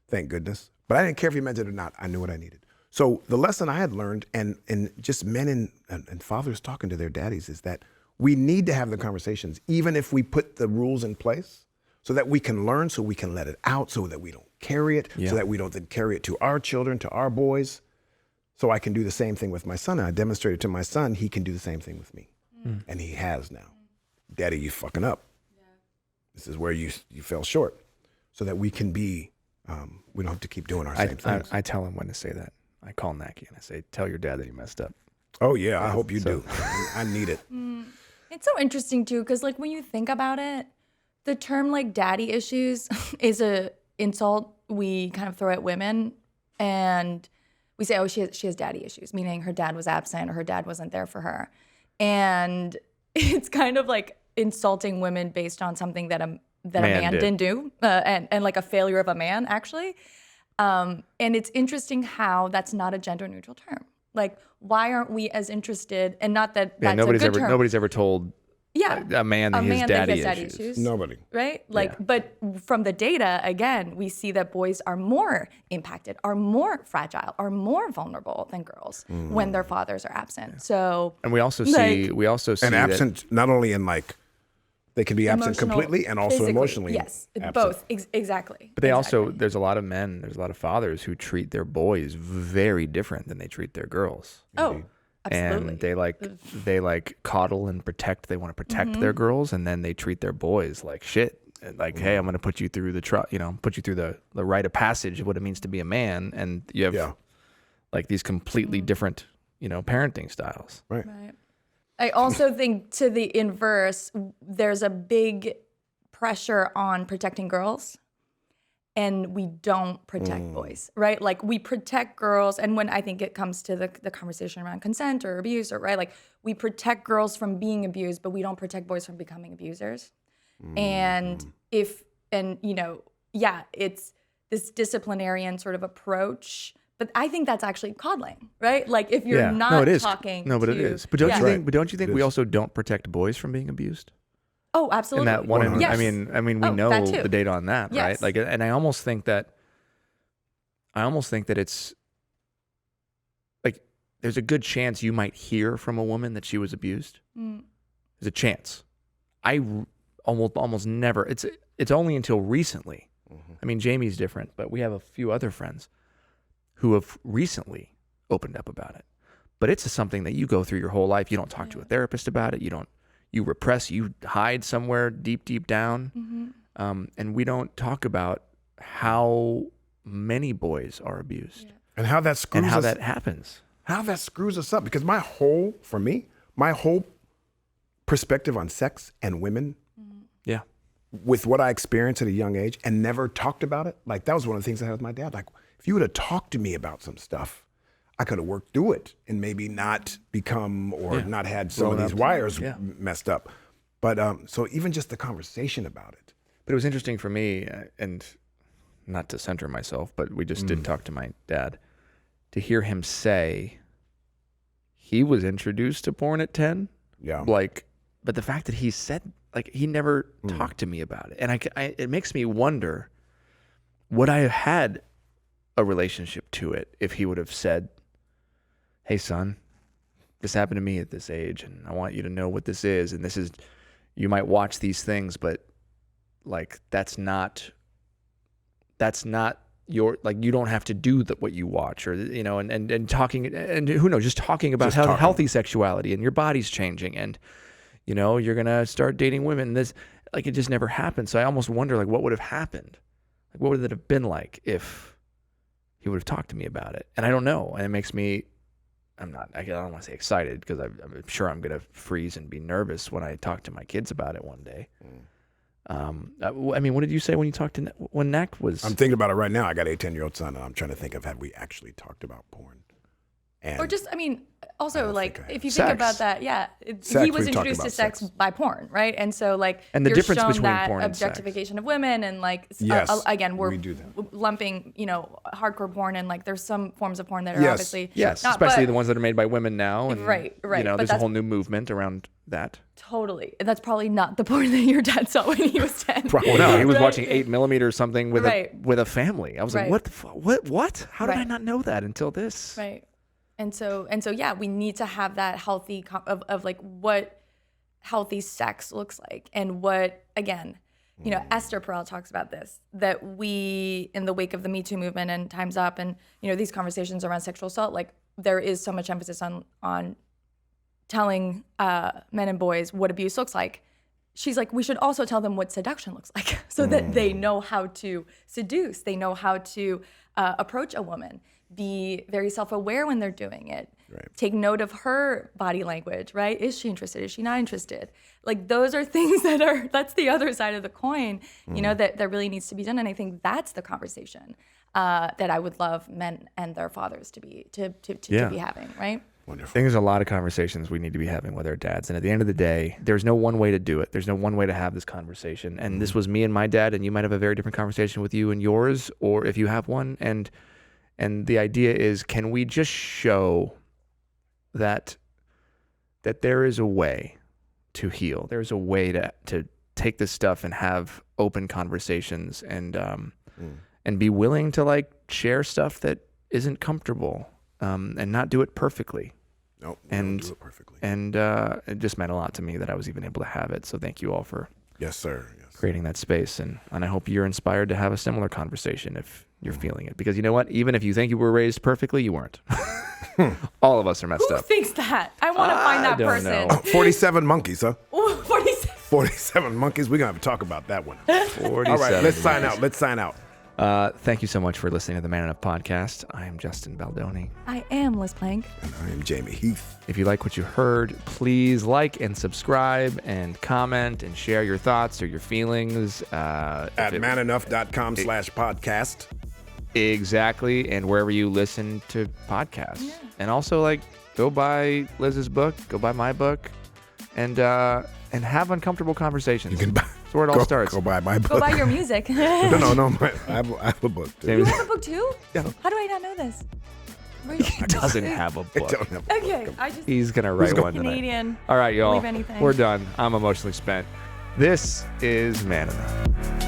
Thank goodness. But I didn't care if he meant it or not. I knew what I needed. So the lesson I had learned, and just men and fathers talking to their daddies, is that we need to have the conversations, even if we put the rules in place, so that we can learn, so we can let it out, so that we don't carry it, so that we don't then carry it to our children, to our boys. So I can do the same thing with my son. And I demonstrated to my son he can do the same thing with me. And he has now. Daddy, you fucking up. Yeah. This is where you fell short. So that we can be, we don't have to keep doing our same things. I tell him when to say that. I call Naki and I say, tell your dad that he messed up. Oh, yeah, I hope you do. I need it. It's so interesting, too, because, like, when you think about it, the term, like, daddy issues is a insult we kind of throw at women. And we say, oh, she has daddy issues, meaning her dad was absent or her dad wasn't there for her. And it's kind of like insulting women based on something that a man didn't do, and like a failure of a man, actually. And it's interesting how that's not a gender neutral term. Like, why aren't we as interested? And not that that's a good term. Nobody's ever told a man that he has daddy issues. Nobody. Right? Like, but from the data, again, we see that boys are more impacted, are more fragile, are more vulnerable than girls when their fathers are absent. So, and we also see and absent not only in like they can be absent completely and also physically, emotionally. Yes, absent. both exactly. But they also, there's a lot of men, there's a lot of fathers who treat their boys very different than they treat their girls. Oh, absolutely. And they like coddle and protect. They want to protect their girls, and then they treat their boys like shit. And like, hey, I'm going to put you through put you through the rite of passage of what it means to be a man, and you have like these completely different, parenting styles. Right. I also think to the inverse, there's a big pressure on protecting girls, and we don't protect boys, right? Like, we protect girls, and when I think it comes to the conversation around consent or abuse, or right, like, we protect girls from being abused, but we don't protect boys from becoming abusers. And it's this disciplinarian sort of approach. But I think that's actually coddling, right? Like, if you're not talking. No, but it is. But don't you think? But don't you think we also don't protect boys from being abused? Oh, absolutely. In that one, yes. I mean, we know the data on that, right? Like, and I almost think that it's like there's a good chance you might hear from a woman that she was abused. There's a chance. I almost never. It's only until recently. I mean, Jamie's different, but we have a few other friends who have recently opened up about it. But it's something that you go through your whole life. You don't talk to a therapist about it. You repress, you hide somewhere deep down. And we don't talk about how many boys are abused. And how that screws and how us, that happens. How that screws us up. Because my whole perspective on sex and women, with what I experienced at a young age and never talked about it, like that was one of the things I had with my dad. Like, if you would have talked to me about some stuff, I could have worked through it and maybe not become or not had some of these wires messed up. But so even just the conversation about it. But it was interesting for me, and not to center myself, but we just did talk to my dad, to hear him say he was introduced to porn at 10. Yeah. Like, but the fact that he said, like, he never talked to me about it. And it makes me wonder, would I have had a relationship to it if he would have said, hey, son, this happened to me at this age, and I want you to know what this is. And this is, you might watch these things, but like, that's not you don't have to do what you watch, or and talking, and who knows, just talking about how healthy sexuality and your body's changing, and you're gonna start dating women. This it just never happened. So I almost wonder what would have happened, what would it have been like if he would have talked to me about it. And I don't know, and it makes me, I don't want to say excited, because I'm sure I'm gonna freeze and be nervous when I talk to my kids about it one day. I mean, what did you say when you talked to when Nak was? I'm thinking about it right now. I got a 10-year-old son, and I'm trying to think of, have we actually talked about porn? Or just, I mean, also if you Sex. think about that, he was introduced to sex by porn, right? And so and the you're difference shown between that porn and objectification of women, and yes, again, we're we do that. lumping hardcore porn, and there's some forms of porn that are obviously especially the ones that are made by women now, and right. There's a whole new movement around that. Totally, and that's probably not the porn that your dad saw when he was 10. Probably no, he was watching 8mm or something with a family. I was like, Right. what? How did I not know that until this? Right. And so, we need to have that healthy of what healthy sex looks like, and what, again, Esther Perel talks about this, that we, in the wake of the Me Too movement and Time's Up, and these conversations around sexual assault, there is so much emphasis on telling men and boys what abuse looks like. She's like, we should also tell them what seduction looks like, so that they know how to seduce, they know how to approach a woman, be very self-aware when they're doing it. Right. Take note of her body language, right? Is she interested? Is she not interested? Those are things that's the other side of the coin, that really needs to be done. And I think that's the conversation that I would love men and their fathers to be having, right? Wonderful. I think there's a lot of conversations we need to be having with our dads. And at the end of the day, there's no one way to do it. There's no one way to have this conversation. And this was me and my dad, and you might have a very different conversation with you and yours, or if you have one. And the idea is, can we just show that there is a way to heal? There's a way to take this stuff and have open conversations, and be willing to share stuff that isn't comfortable, and not do it perfectly. Nope, and don't do it perfectly. And it just meant a lot to me that I was even able to have it. So thank you all for Yes, sir. Yes. creating that space. And I hope you're inspired to have a similar conversation if you're feeling it. Because you know what? Even if you think you were raised perfectly, you weren't. All of us are messed Who up. thinks that? I want to find that don't person. know. 47 monkeys, huh? Ooh, 47. 47 monkeys. We're going to have to talk about that one. 47 All right, let's sign monkeys. out. Let's sign out. Thank you so much for listening to the Man Enough podcast. I am Justin Baldoni. I am Liz Plank. And I am Jamie Heath. If you like what you heard, please like and subscribe and comment and share your thoughts or your feelings. At manenough.com/podcast. Exactly. And wherever you listen to podcasts. Yeah. And also, go buy Liz's book, go buy my book, and have uncomfortable conversations. You can buy. That's where it all starts. Go buy my book. Go buy your music. No. I have a book. You have a book too? Yeah. How do I not know this? He doesn't have a I book. don't have a book. Okay, He's going to write one tonight. Canadian. All right, y'all. Believe anything. We're done. I'm emotionally spent. This is Man Enough.